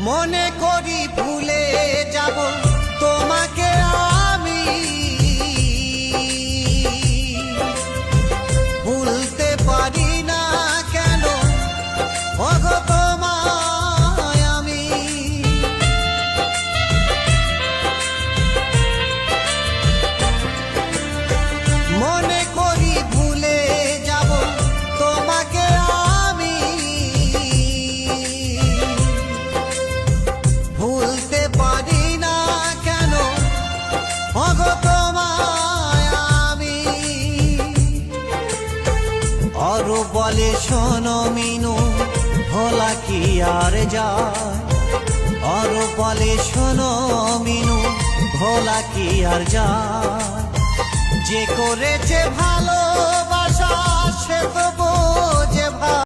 মনে করি ভুলে যাব তোমাকে আমি, ভুলতে পারি না কেন ওগো তোমায় আমি। মনে করি ভুলে যাব তোমাকে আমি, ভুলতে পারি না কেন ওগো তোমায় আমি। আরো বলে শোনো মিনু ভোলা কি আর যায়, আরো বলে শোনো মিনু ভোলা কি আর যায়। যে করেছে ভালোবাসা সে তো বোঝে